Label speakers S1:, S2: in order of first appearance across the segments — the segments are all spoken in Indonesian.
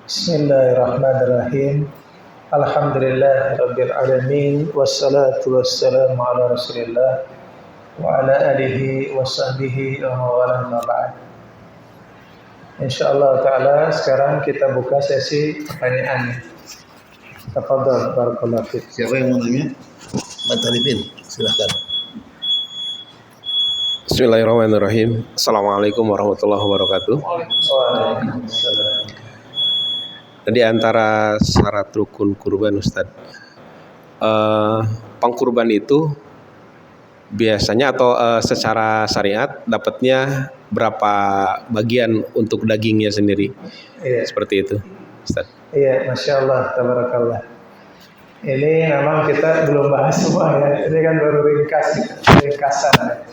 S1: Bismillahirrahmanirrahim. Alhamdulillahirabbil alamin wassalatu wassalamu ala Rasulillah wa ala alihi wa sahbihi wa mawalah ma ba'd. Insyaallah taala sekarang kita buka sesi pertanyaan. Tafadhal barakallahu fiik.
S2: Siapa yang mau nanya? Mbak Tarifin, silakan.
S3: Bismillahirrahmanirrahim. Assalamualaikum warahmatullahi wabarakatuh.
S1: Waalaikumsalam.
S3: Di antara syarat rukun kurban Ustadz, pengkurban itu biasanya atau secara syariat dapatnya berapa bagian untuk dagingnya sendiri?
S1: Iya.
S3: Seperti itu Ustadz.
S1: Iya, Masya Allah, tabarakallah. Ini memang kita belum bahas semua ya. Ini kan baru ringkasan.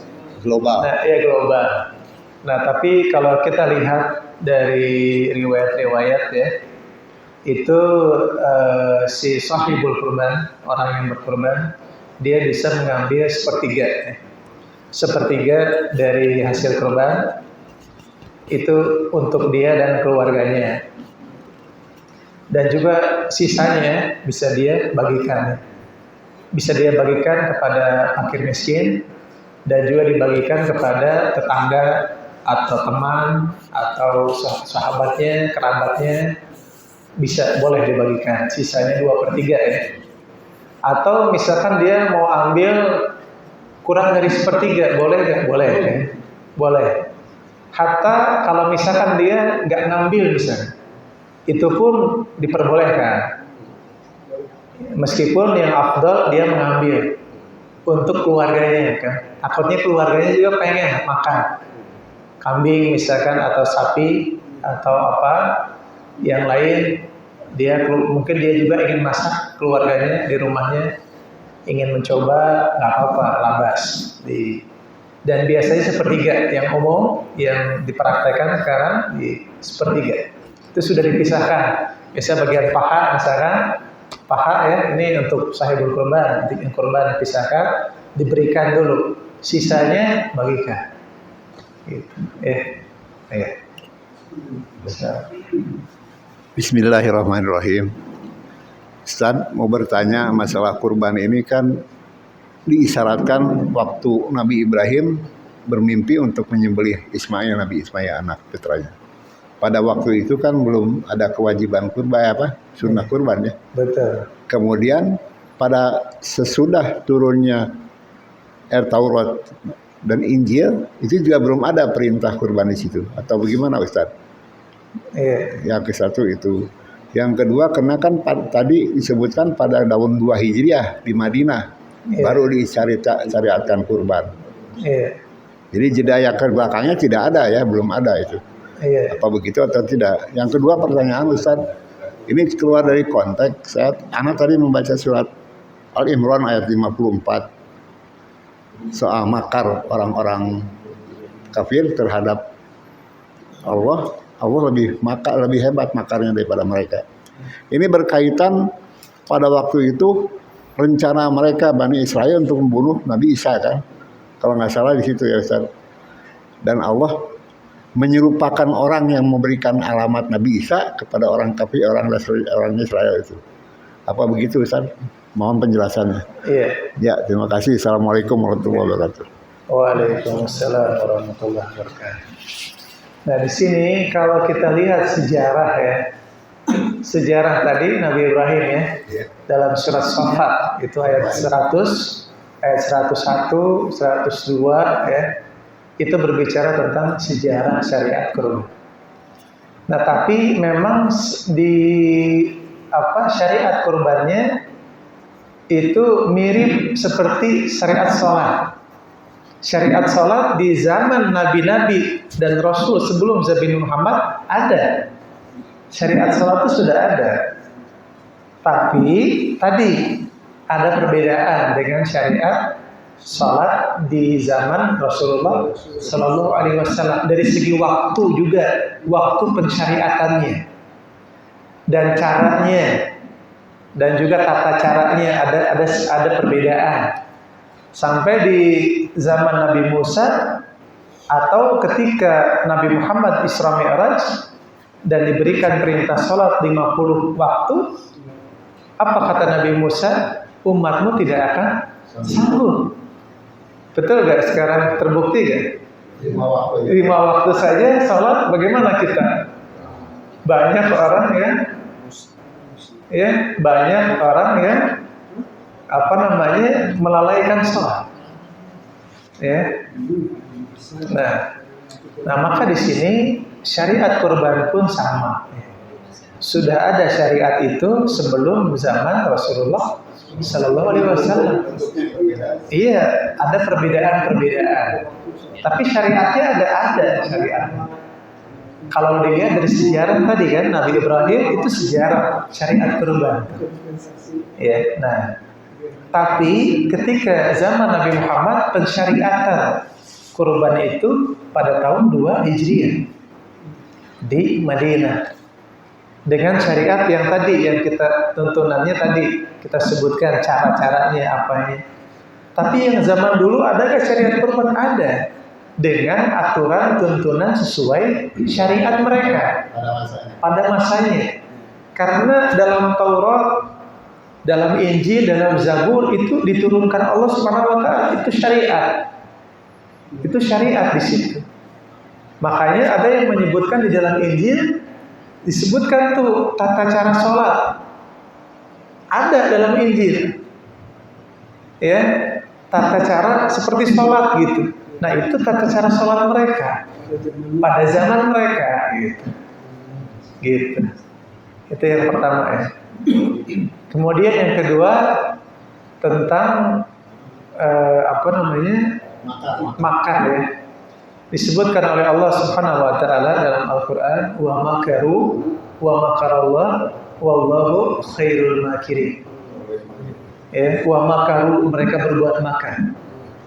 S2: Global.
S1: Nah, ya global. Nah, tapi kalau kita lihat dari riwayat-riwayat ya, itu si sahibul kurban, orang yang berkurban, dia bisa mengambil sepertiga dari hasil kurban itu untuk dia dan keluarganya, dan juga sisanya bisa dia bagikan kepada fakir miskin, dan juga dibagikan kepada tetangga atau teman atau sahabatnya, kerabatnya. Bisa, boleh dibagikan sisanya 2/3 ya. Atau misalkan dia mau ambil kurang dari 1/3, boleh nggak? Boleh ya? Boleh. Hatta kalau misalkan dia nggak ngambil misalnya, itu pun diperbolehkan, meskipun yang afdal dia mengambil untuk keluarganya kan. Takutnya keluarganya juga pengen makan kambing misalkan, atau sapi, atau apa yang lain. Mungkin dia juga ingin masak, keluarganya di rumahnya ingin mencoba, nggak apa-apa, labas. Dan biasanya 1/3 yang umum yang dipraktekkan sekarang di 1/3 itu sudah dipisahkan. Biasa bagian paha misalkan, paha ya, ini untuk sahibul kurban, nanti yang kurban dipisahkan, diberikan dulu, sisanya bagikan. Gitu.
S2: Bismillahirrahmanirrahim. Ustaz mau bertanya, masalah kurban ini kan diisyaratkan waktu Nabi Ibrahim bermimpi untuk menyembelih Nabi Ismail anak putranya. Pada waktu itu kan belum ada kewajiban kurban sunnah kurban ya.
S1: Betul.
S2: Kemudian pada sesudah turunnya Taurat dan Injil itu juga belum ada perintah kurban di situ, atau bagaimana Ustaz?
S1: Iya.
S2: Yang ke satu itu. Yang kedua, karena kan tadi disebutkan pada tahun 2 Hijriah di Madinah, baru disyariatkan kurban.
S1: Iya.
S2: Jadi jeda yang ke belakangnya tidak ada ya, belum ada itu.
S1: Iya.
S2: Apa begitu atau tidak? Yang kedua, pertanyaan Ustaz, ini keluar dari konteks. Anak tadi membaca surat Al-Imran ayat 54 soal makar orang-orang kafir terhadap Allah. Allah lebih hebat makarnya daripada mereka. Ini berkaitan pada waktu itu rencana mereka Bani Israel untuk membunuh Nabi Isa kan, kalau nggak salah di situ ya Ustaz. Dan Allah menyerupakan orang yang memberikan alamat Nabi Isa kepada orang kafir, orang Israel itu. Apa begitu Ustaz? Mohon penjelasannya.
S1: Iya.
S2: Ya, terima kasih. Assalamualaikum warahmatullahi wabarakatuh.
S1: Waalaikumsalam warahmatullahi wabarakatuh. Nah, di sini kalau kita lihat sejarah ya, sejarah tadi Nabi Ibrahim ya, dalam surat Shafat itu ayat 100, ayat 101, 102 ya, itu berbicara tentang sejarah syariat kurban. Nah, tapi memang di syariat kurbannya itu mirip seperti syariat sholat. Syariat sholat di zaman Nabi-Nabi dan Rasul sebelum Nabi Muhammad ada. Syariat sholat itu sudah ada. Tapi tadi ada perbedaan dengan syariat sholat di zaman Rasulullah Sallallahu Alaihi Wasallam dari segi waktu juga, waktu pensyariatannya dan caranya, dan juga tata caranya ada perbedaan. Sampai di zaman Nabi Musa Atau ketika Nabi Muhammad Isra Mi'raj dan diberikan perintah sholat 50 waktu, apa kata Nabi Musa? Umatmu tidak akan sanggup. Betul gak sekarang? Terbukti gak? 5 waktu saja sholat, bagaimana kita? Banyak orang yang melalaikan sholat. Ya. Nah, maka di sini syariat kurban pun sama. Sudah ada syariat itu sebelum zaman Rasulullah Sallallahu Alaihi Wasallam. Iya, ada perbedaan. Tapi syariatnya ada syariat. Kalau dilihat dari sejarah tadi kan, Nabi Ibrahim itu sejarah syariat kurban. Ya, nah. Tapi ketika zaman Nabi Muhammad, pensyariatan kurban itu pada tahun 2 Hijriah di Madinah dengan syariat yang tadi, yang kita tuntunannya tadi kita sebutkan cara-caranya apanya. Tapi yang zaman dulu adakah syariat kurban? Ada, dengan aturan tuntunan sesuai syariat mereka pada masanya. Karena dalam Taurat, dalam Injil, dalam Zabur itu diturunkan Allah Subhanahu wa taala, itu syariat. Itu syariat di situ. Makanya ada yang menyebutkan di dalam Injil disebutkan tuh tata cara sholat. Ada dalam Injil. Ya, tata cara seperti sholat gitu. Nah, itu tata cara sholat mereka pada zaman mereka gitu. Itu yang pertama ya. Kemudian yang kedua tentang makar ya. Disebutkan oleh Allah Subhanahu wa taala dalam Al-Qur'an, wa makaru wa makarallah wallahu khairul makirin. Ya, wa makaru, mereka berbuat makar.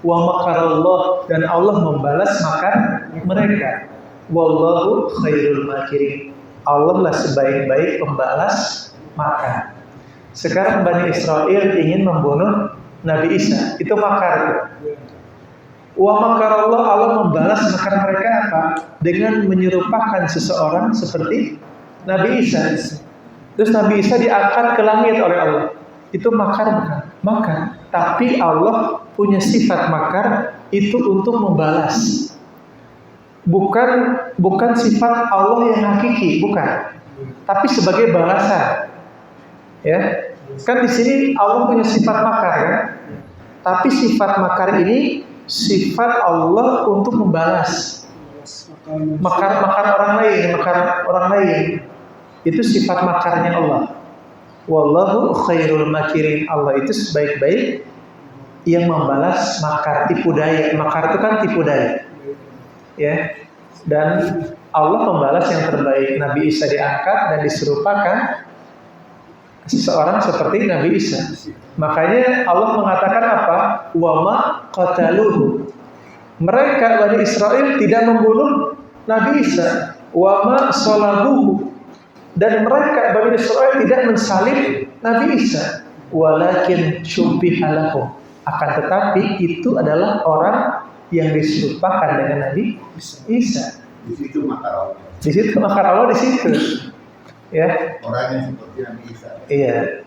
S1: Wa makarallah, dan Allah membalas makar mereka. Wallahu khairul makirin. Allah lah sebaik-baik pembalas makar. Sekarang Bani Israel ingin membunuh Nabi Isa, itu makar. Wa makarallah, Allah membalas makar mereka apa? Dengan menyerupakan seseorang seperti Nabi Isa. Terus Nabi Isa diangkat ke langit oleh Allah. Itu makar bukan? Makar. Tapi Allah punya sifat makar itu untuk membalas. Bukan sifat Allah yang hakiki, bukan. Tapi sebagai balasan. Ya. Kan di sini Allah punya sifat makar ya. Tapi sifat makar ini sifat Allah untuk membalas. Makar orang lain. Itu sifat makarnya Allah. Wallahu khairul makirin. Allah itu sebaik-baik yang membalas makar, tipu daya. Makar itu kan tipu daya. Ya. Dan Allah membalas yang terbaik. Nabi Isa diangkat dan diserupakan seseorang seperti Nabi Isa. Makanya Allah mengatakan apa? Wa ma qataluhu. Mereka Bani Israel tidak membunuh Nabi Isa. Wa ma salabuhu. Dan mereka Bani Israel tidak mensalib Nabi Isa. Walakin syubbiha lahum. Akan tetapi itu adalah orang yang diserupakan dengan Nabi Isa.
S2: Di situ makar Allah.
S1: Di situ makar Allah di situ. Ya.
S2: Orang yang seperti Nabi Isa.
S1: Iya.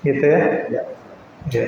S1: Gitu ya.
S2: Ya.
S1: Ya.